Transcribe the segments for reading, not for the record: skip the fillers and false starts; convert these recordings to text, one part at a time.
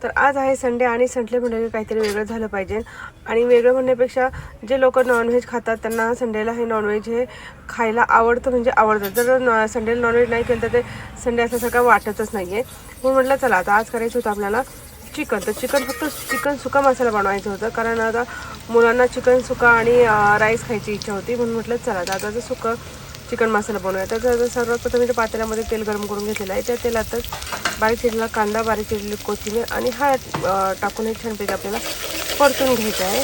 तर आज आहे संडे आणि संडे म्हणजे काहीतरी वेगळं झालं पाहिजे. आणि वेगळं म्हणण्यापेक्षा जे लोक नॉनव्हेज खातात त्यांना संडेला हे नॉनव्हेज हे खायला आवडतं, म्हणजे आवडतं. जर संडेला नॉनव्हेज नाही केलं तर ते संडे असल्यासारखं वाटतच नाही आहे. म्हणून म्हटलं चला आता आज करायचं होतं आपल्याला चिकन. तर फक्त चिकन सुका मसाला बनवायचं होतं, कारण आता मुलांना चिकन सुका आणि राईस खायची इच्छा होती. म्हणून म्हटलं चला आता सुकं चिकन मसाला बनवूया. तर सर्वात प्रथम इथे पातेल्यामध्ये तेल गरम करून घेतलेलं आहे. त्या तेलातच बारीक चिरलेला कांदा, बारीक चिरलेली कोथिंबीर आणि हळद टाकून हे छानपैकी आपल्याला परतून घ्यायचं आहे.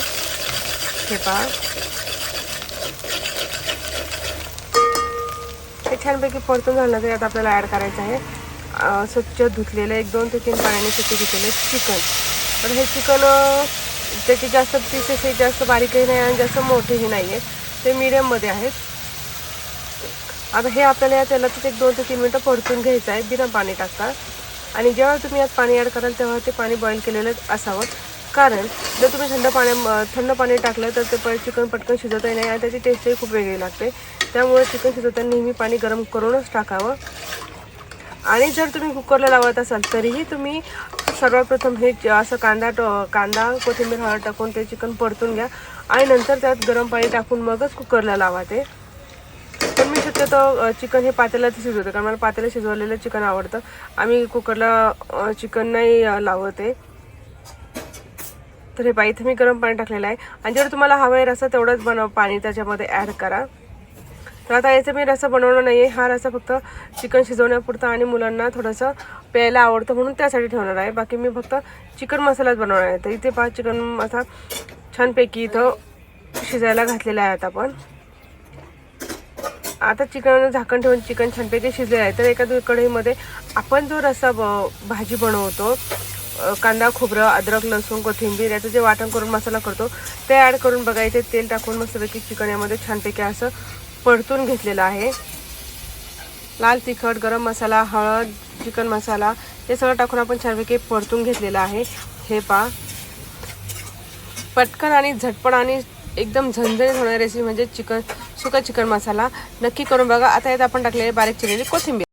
हे पहा, हे छानपैकी परतून झालं तर आता आपल्याला ॲड करायचं आहे स्वच्छ धुतलेलं 1-2 ते 3 पाण्याने स्वच्छ धुतलेलं चिकन. तर हे चिकन त्याचे जास्त पीसेस हे जास्त बारीकही नाही आणि जास्त मोठेही नाही आहेत, ते मीडियममध्ये आहेत. आता हे आपल्याला या तेलातच 1-2 ते 3 मिनटं परतून घ्यायचं आहे बिना पाणी टाकता. आणि जेव्हा तुम्ही यात पाणी ॲड कराल तेव्हा ते पाणी बॉईल केलेलं असावं, कारण जर तुम्ही थंड पाणी टाकलं तर ते चिकन पटकन शिजवताही नाही आणि त्याची टेस्टही खूप वेगळी लागते. त्यामुळे चिकन शिजवताना नेहमी पाणी गरम करूनच टाकावं. आणि जर तुम्ही कुकरला लावत असाल तरीही तुम्ही सर्वात प्रथम हे असं कांदा कोथिंबीर हळद टाकून ते चिकन परतून घ्या आणि नंतर त्यात गरम पाणी टाकून मगच कुकरला लावा ते. पण मी शक्यतो चिकन हे पातेल्यात शिजवते, कारण मला पातेल्यात शिजवलेलं चिकन आवडतं. आम्ही कुकरला चिकन नाही लावत आहे. तर हे इथे मी गरम पाणी टाकलेलं आहे आणि जर तुम्हाला हवं आहे रस्सा तेवढंच पाणी त्याच्यामध्ये ॲड करा. तर आता याचा मी रस्सा बनवणार नाही आहे. हा रस्सा फक्त चिकन शिजवण्यापुरता आणि मुलांना थोडंसं प्यायला आवडतं म्हणून त्यासाठी ठेवणार आहे. बाकी मी फक्त चिकन मसालाच बनवणार आहे. तर इथे पहा चिकन मसाला छानपैकी इथं शिजायला घातलेला आहे. आता चिकन झाकण ठेवून चिकन छानपैकी शिजलेलं आहे. तर एका कढईमध्ये आपण जो रस्सा भाजी बनवतो, कांदा खोबरं अद्रक लसूण कोथिंबीर याचं जे वाटण करून मसाला करतो ते ॲड करून बघा. इथे तेल टाकून मस्तपैकी चिकन यामध्ये छानपैकी असं परतून घेतलेलं आहे. लाल तिखट, गरम मसाला, हळद, चिकन मसाला हे सगळं टाकून आपण छानपैकी परतून घेतलेलं आहे. हे पहा, पटकन आणि झटपट आणि एकदम झणझणीत होणारी रेसिपी म्हणजे सुका चिकन मसाला. नक्की करून बघा. आता यात आपण टाकलेली बारीक चिरलेली कोथिंबीर.